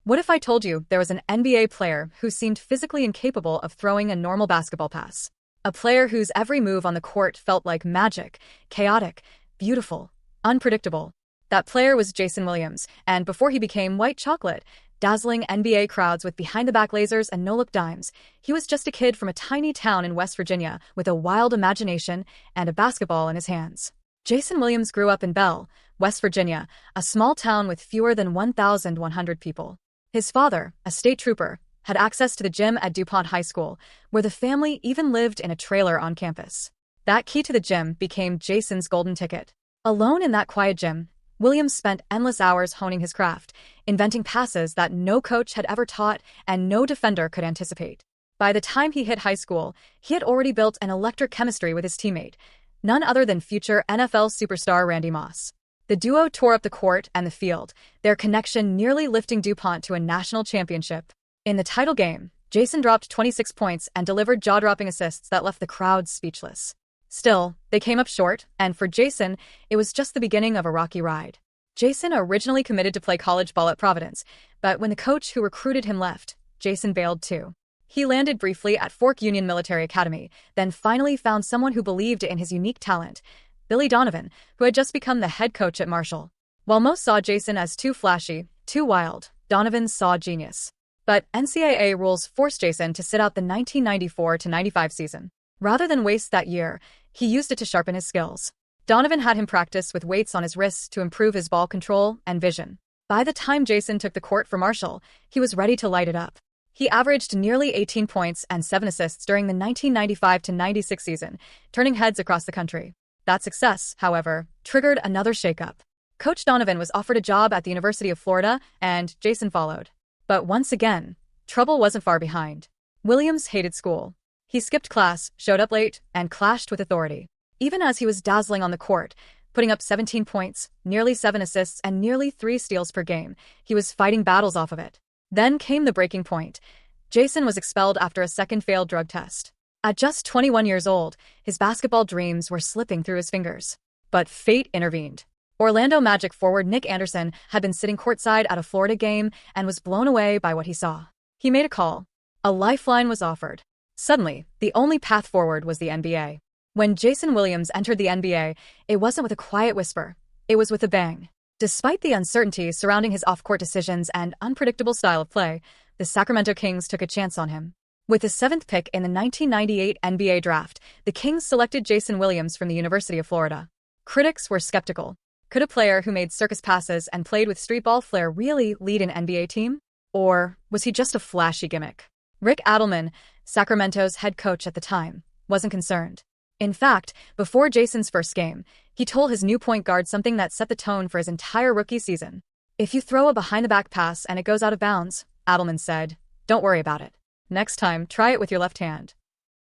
What if I told you there was an NBA player who seemed physically incapable of throwing a normal basketball pass? A player whose every move on the court felt like magic, chaotic, beautiful, unpredictable. That player was Jason Williams, and before he became white chocolate, dazzling NBA crowds with behind-the-back lasers and no-look dimes, he was just a kid from a tiny town in West Virginia with a wild imagination and a basketball in his hands. Jason Williams grew up in Bell, West Virginia, a small town with fewer than 1,100 people. His father, a state trooper, had access to the gym at DuPont High School, where the family even lived in a trailer on campus. That key to the gym became Jason's golden ticket. Alone in that quiet gym, Williams spent endless hours honing his craft, inventing passes that no coach had ever taught and no defender could anticipate. By the time he hit high school, he had already built an electric chemistry with his teammate, none other than future NFL superstar Randy Moss. The duo tore up the court and the field, their connection nearly lifting DuPont to a national championship. In the title game, Jason dropped 26 points and delivered jaw-dropping assists that left the crowd speechless. Still, they came up short, and for Jason, it was just the beginning of a rocky ride. Jason originally committed to play college ball at Providence, but when the coach who recruited him left, Jason bailed too. He landed briefly at Fork Union Military Academy, then finally found someone who believed in his unique talent, Billy Donovan, who had just become the head coach at Marshall. While most saw Jason as too flashy, too wild, Donovan saw genius. But NCAA rules forced Jason to sit out the 1994-95 season. Rather than waste that year, he used it to sharpen his skills. Donovan had him practice with weights on his wrists to improve his ball control and vision. By the time Jason took the court for Marshall, he was ready to light it up. He averaged nearly 18 points and 7 assists during the 1995-96 season, turning heads across the country. That success, however, triggered another shakeup. Coach Donovan was offered a job at the University of Florida, and Jason followed. But once again, trouble wasn't far behind. Williams hated school. He skipped class, showed up late, and clashed with authority. Even as he was dazzling on the court, putting up 17 points, nearly 7 assists, and nearly 3 steals per game, he was fighting battles off of it. Then came the breaking point. Jason was expelled after a second failed drug test. At just 21 years old, his basketball dreams were slipping through his fingers. But fate intervened. Orlando Magic forward Nick Anderson had been sitting courtside at a Florida game and was blown away by what he saw. He made a call. A lifeline was offered. Suddenly, the only path forward was the NBA. When Jason Williams entered the NBA, it wasn't with a quiet whisper. It was with a bang. Despite the uncertainty surrounding his off-court decisions and unpredictable style of play, the Sacramento Kings took a chance on him. With the 7th pick in the 1998 NBA draft, the Kings selected Jason Williams from the University of Florida. Critics were skeptical. Could a player who made circus passes and played with street ball flair really lead an NBA team? Or was he just a flashy gimmick? Rick Adelman, Sacramento's head coach at the time, wasn't concerned. In fact, before Jason's first game, he told his new point guard something that set the tone for his entire rookie season. "If you throw a behind-the-back pass and it goes out of bounds," Adelman said, "don't worry about it. Next time, try it with your left hand."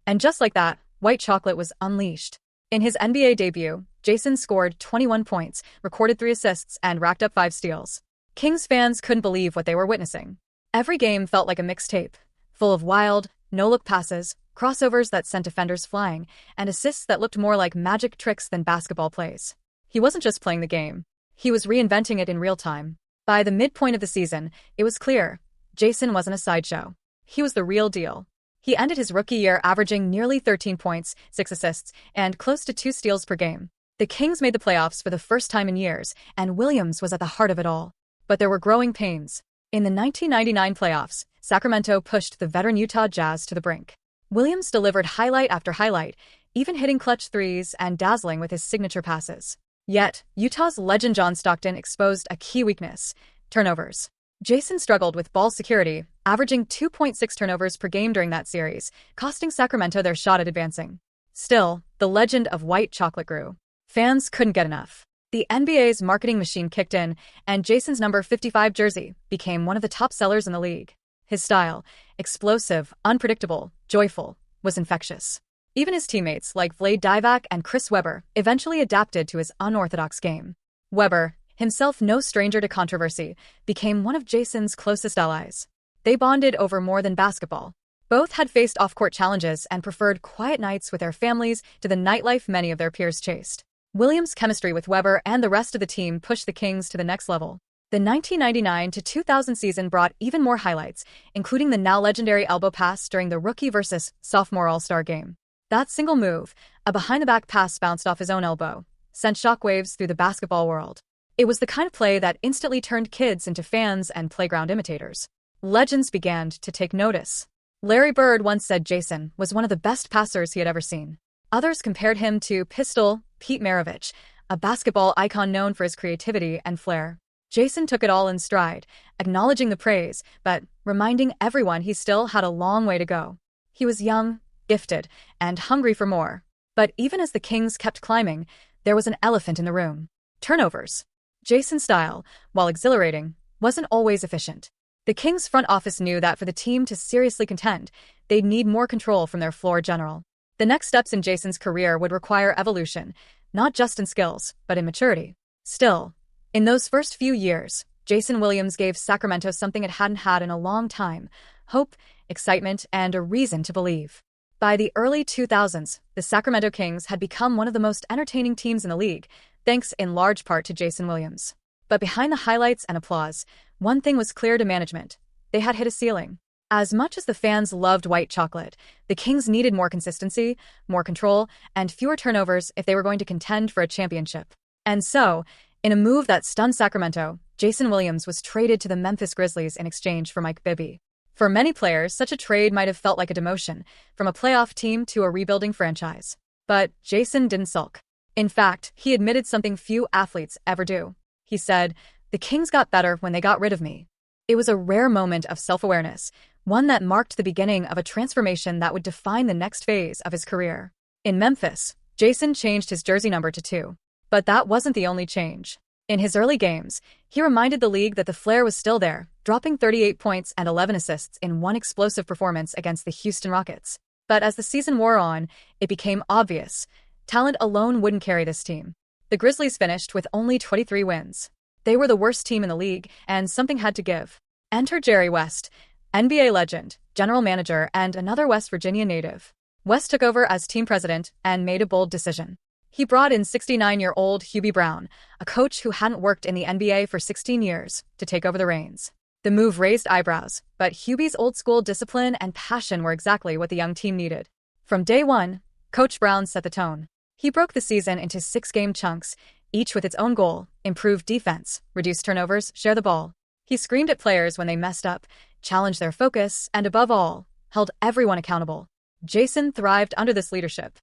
And just like that, white chocolate was unleashed. In his NBA debut, Jason scored 21 points, recorded 3 assists, and racked up 5 steals. Kings fans couldn't believe what they were witnessing. Every game felt like a mixtape, full of wild, no-look passes, crossovers that sent defenders flying, and assists that looked more like magic tricks than basketball plays. He wasn't just playing the game. He was reinventing it in real time. By the midpoint of the season, it was clear Jason wasn't a sideshow. He was the real deal. He ended his rookie year averaging nearly 13 points, 6 assists, and close to 2 steals per game. The Kings made the playoffs for the first time in years, and Williams was at the heart of it all. But there were growing pains. In the 1999 playoffs, Sacramento pushed the veteran Utah Jazz to the brink. Williams delivered highlight after highlight, even hitting clutch threes and dazzling with his signature passes. Yet, Utah's legend John Stockton exposed a key weakness: turnovers. Jason struggled with ball security, averaging 2.6 turnovers per game during that series, costing Sacramento their shot at advancing. Still, the legend of white chocolate grew. Fans couldn't get enough. The NBA's marketing machine kicked in, and Jason's number 55 jersey became one of the top sellers in the league. His style, explosive, unpredictable, joyful, was infectious. Even his teammates like Vlade Divac and Chris Webber eventually adapted to his unorthodox game. Webber, himself no stranger to controversy, became one of Jason's closest allies. They bonded over more than basketball. Both had faced off-court challenges and preferred quiet nights with their families to the nightlife many of their peers chased. Williams' chemistry with Webber and the rest of the team pushed the Kings to the next level. The 1999 to 2000 season brought even more highlights, including the now legendary elbow pass during the rookie versus sophomore All-Star game. That single move, a behind-the-back pass bounced off his own elbow, sent shockwaves through the basketball world. It was the kind of play that instantly turned kids into fans and playground imitators. Legends began to take notice. Larry Bird once said Jason was one of the best passers he had ever seen. Others compared him to Pistol Pete Maravich, a basketball icon known for his creativity and flair. Jason took it all in stride, acknowledging the praise, but reminding everyone he still had a long way to go. He was young, gifted, and hungry for more. But even as the Kings kept climbing, there was an elephant in the room. Turnovers. Jason's style, while exhilarating, wasn't always efficient. The Kings' front office knew that for the team to seriously contend, they'd need more control from their floor general. The next steps in Jason's career would require evolution, not just in skills, but in maturity. Still, in those first few years, Jason Williams gave Sacramento something it hadn't had in a long time: hope, excitement, and a reason to believe. By the early 2000s, the Sacramento Kings had become one of the most entertaining teams in the league, thanks in large part to Jason Williams. But behind the highlights and applause, one thing was clear to management: they had hit a ceiling. As much as the fans loved white chocolate, the Kings needed more consistency, more control, and fewer turnovers if they were going to contend for a championship. And so, in a move that stunned Sacramento, Jason Williams was traded to the Memphis Grizzlies in exchange for Mike Bibby. For many players, such a trade might have felt like a demotion, from a playoff team to a rebuilding franchise. But Jason didn't sulk. In fact, he admitted something few athletes ever do. He said, "The Kings got better when they got rid of me." It was a rare moment of self-awareness, one that marked the beginning of a transformation that would define the next phase of his career. In Memphis, Jason changed his jersey number to 2. But that wasn't the only change. In his early games, he reminded the league that the flair was still there, dropping 38 points and 11 assists in one explosive performance against the Houston Rockets. But as the season wore on, it became obvious: talent alone wouldn't carry this team. The Grizzlies finished with only 23 wins. They were the worst team in the league, and something had to give. Enter Jerry West, NBA legend, general manager, and another West Virginia native. West took over as team president and made a bold decision. He brought in 69-year-old Hubie Brown, a coach who hadn't worked in the NBA for 16 years, to take over the reins. The move raised eyebrows, but Hubie's old-school discipline and passion were exactly what the young team needed. From day one, Coach Brown set the tone. He broke the season into 6-game chunks, each with its own goal: improve defense, reduce turnovers, share the ball. He screamed at players when they messed up, challenged their focus, and above all, held everyone accountable. Jason thrived under this leadership.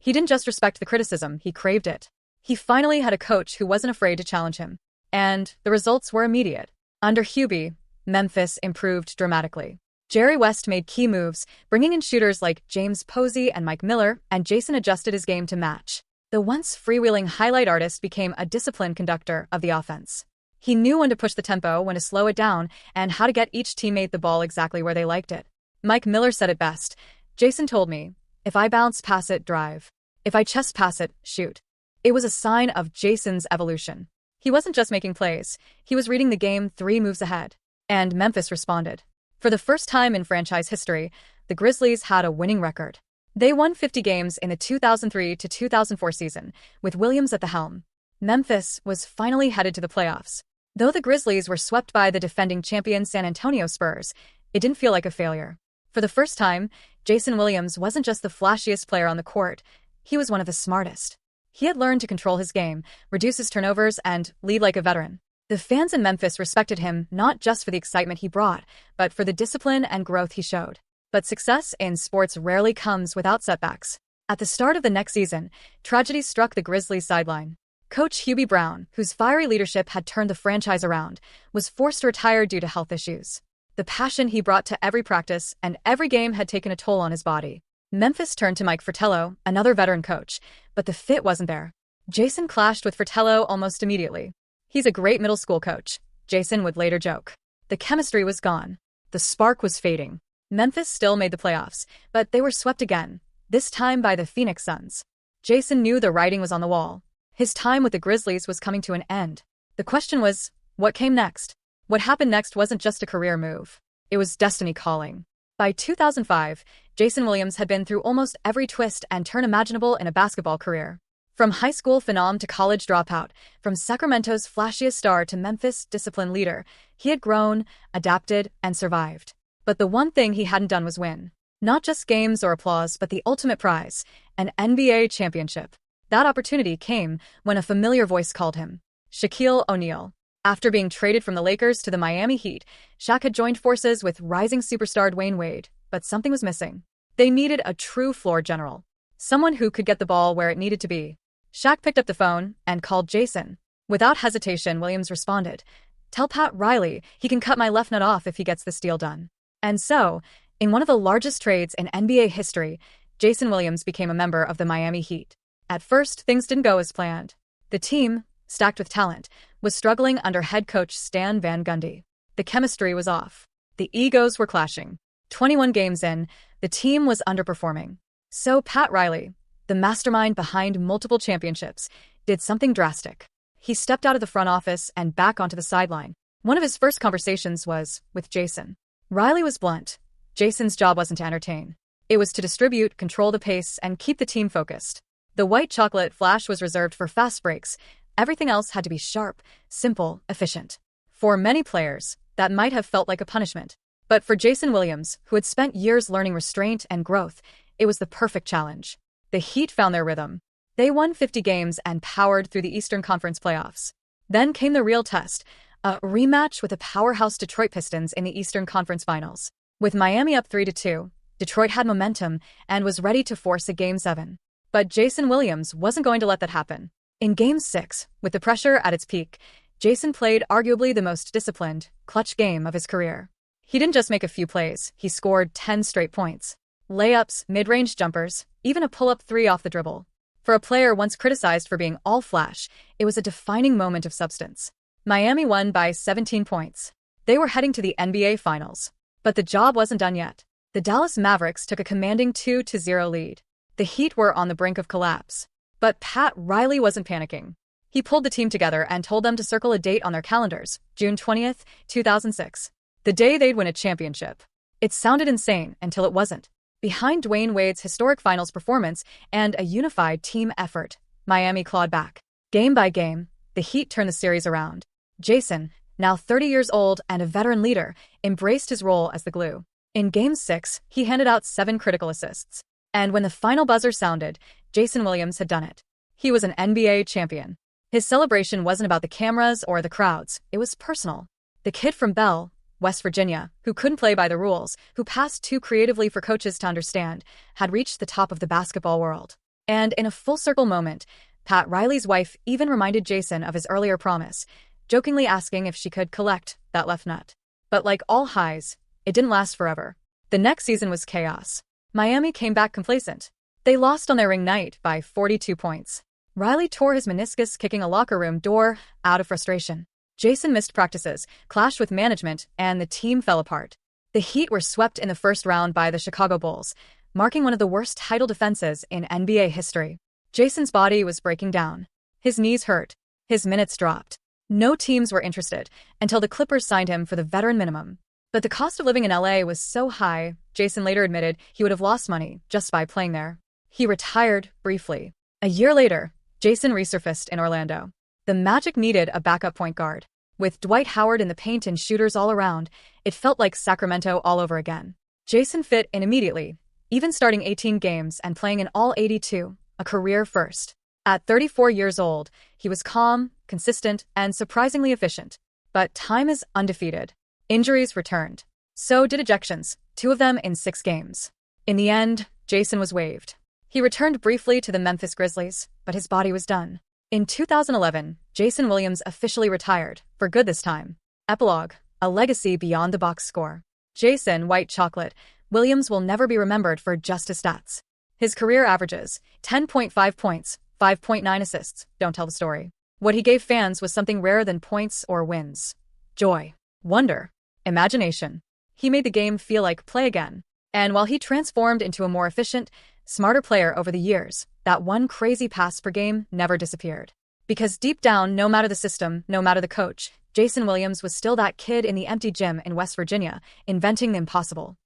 He didn't just respect the criticism, he craved it. He finally had a coach who wasn't afraid to challenge him. And the results were immediate. Under Hubie, Memphis improved dramatically. Jerry West made key moves, bringing in shooters like James Posey and Mike Miller, and Jason adjusted his game to match. The once freewheeling highlight artist became a disciplined conductor of the offense. He knew when to push the tempo, when to slow it down, and how to get each teammate the ball exactly where they liked it. Mike Miller said it best: "Jason told me, if I bounce pass it, drive. If I chest pass it, shoot." It was a sign of Jason's evolution. He wasn't just making plays, he was reading the game 3 moves ahead. And Memphis responded. For the first time in franchise history, the Grizzlies had a winning record. They won 50 games in the 2003 to 2004 season, with Williams at the helm. Memphis was finally headed to the playoffs. Though the Grizzlies were swept by the defending champion San Antonio Spurs, it didn't feel like a failure. For the first time, Jason Williams wasn't just the flashiest player on the court, he was one of the smartest. He had learned to control his game, reduce his turnovers, and lead like a veteran. The fans in Memphis respected him not just for the excitement he brought, but for the discipline and growth he showed. But success in sports rarely comes without setbacks. At the start of the next season, tragedy struck the Grizzlies' sideline. Coach Hubie Brown, whose fiery leadership had turned the franchise around, was forced to retire due to health issues. The passion he brought to every practice and every game had taken a toll on his body. Memphis turned to Mike Fratello, another veteran coach, but the fit wasn't there. Jason clashed with Fratello almost immediately. "He's a great middle school coach," Jason would later joke. The chemistry was gone. The spark was fading. Memphis still made the playoffs, but they were swept again, this time by the Phoenix Suns. Jason knew the writing was on the wall. His time with the Grizzlies was coming to an end. The question was, what came next? What happened next wasn't just a career move. It was destiny calling. By 2005, Jason Williams had been through almost every twist and turn imaginable in a basketball career. From high school phenom to college dropout, from Sacramento's flashiest star to Memphis' disciplined leader, he had grown, adapted, and survived. But the one thing he hadn't done was win. Not just games or applause, but the ultimate prize, an NBA championship. That opportunity came when a familiar voice called him, Shaquille O'Neal. After being traded from the Lakers to the Miami Heat, Shaq had joined forces with rising superstar Dwayne Wade, but something was missing. They needed a true floor general, someone who could get the ball where it needed to be. Shaq picked up the phone and called Jason. Without hesitation, Williams responded, "Tell Pat Riley he can cut my left nut off if he gets this deal done." And so, in one of the largest trades in NBA history, Jason Williams became a member of the Miami Heat. At first, things didn't go as planned. The team, stacked with talent, was struggling under head coach Stan Van Gundy. The chemistry was off. The egos were clashing. 21 games in, the team was underperforming. So Pat Riley, the mastermind behind multiple championships, did something drastic. He stepped out of the front office and back onto the sideline. One of his first conversations was with Jason. Riley was blunt. Jason's job wasn't to entertain. It was to distribute, control the pace, and keep the team focused. The white chocolate flash was reserved for fast breaks. Everything else had to be sharp, simple, efficient. For many players, that might have felt like a punishment. But for Jason Williams, who had spent years learning restraint and growth, it was the perfect challenge. The Heat found their rhythm. They won 50 games and powered through the Eastern Conference playoffs. Then came the real test, a rematch with the powerhouse Detroit Pistons in the Eastern Conference Finals. With Miami up 3-2, Detroit had momentum and was ready to force a Game 7. But Jason Williams wasn't going to let that happen. In Game 6, with the pressure at its peak, Jason played arguably the most disciplined, clutch game of his career. He didn't just make a few plays, he scored 10 straight points. Layups, mid-range jumpers, even a pull-up three off the dribble. For a player once criticized for being all flash, it was a defining moment of substance. Miami won by 17 points. They were heading to the NBA Finals. But the job wasn't done yet. The Dallas Mavericks took a commanding 2-0 lead. The Heat were on the brink of collapse. But Pat Riley wasn't panicking. He pulled the team together and told them to circle a date on their calendars, June 20th, 2006. The day they'd win a championship. It sounded insane until it wasn't. Behind Dwayne Wade's historic finals performance and a unified team effort, Miami clawed back. Game by game, the Heat turned the series around. Jason, now 30 years old and a veteran leader, embraced his role as the glue. In Game 6, he handed out 7 critical assists. And when the final buzzer sounded, Jason Williams had done it. He was an NBA champion. His celebration wasn't about the cameras or the crowds, it was personal. The kid from Bell, West Virginia, who couldn't play by the rules, who passed too creatively for coaches to understand, had reached the top of the basketball world. And in a full-circle moment, Pat Riley's wife even reminded Jason of his earlier promise, jokingly asking if she could collect that left nut. But like all highs, it didn't last forever. The next season was chaos. Miami came back complacent. They lost on their ring night by 42 points. Riley tore his meniscus kicking a locker room door out of frustration. Jason missed practices, clashed with management, and the team fell apart. The Heat were swept in the first round by the Chicago Bulls, marking one of the worst title defenses in NBA history. Jason's body was breaking down. His knees hurt. His minutes dropped. No teams were interested until the Clippers signed him for the veteran minimum. But the cost of living in LA was so high, Jason later admitted he would have lost money just by playing there. He retired briefly. A year later, Jason resurfaced in Orlando. The Magic needed a backup point guard. With Dwight Howard in the paint and shooters all around, it felt like Sacramento all over again. Jason fit in immediately, even starting 18 games and playing in all 82, a career first. At 34 years old, he was calm, consistent, and surprisingly efficient. But time is undefeated. Injuries returned. So did ejections, 2 of them in 6 games. In the end, Jason was waived. He returned briefly to the Memphis Grizzlies, but his body was done. In 2011, Jason Williams officially retired, for good this time. Epilogue, a legacy beyond the box score. Jason White Chocolate Williams will never be remembered for just his stats. His career averages, 10.5 points, 5.9 assists, don't tell the story. What he gave fans was something rarer than points or wins. Joy, wonder, imagination. He made the game feel like play again. And while he transformed into a more efficient, smarter player over the years, that one crazy pass per game never disappeared. Because deep down, no matter the system, no matter the coach, Jason Williams was still that kid in the empty gym in West Virginia, inventing the impossible.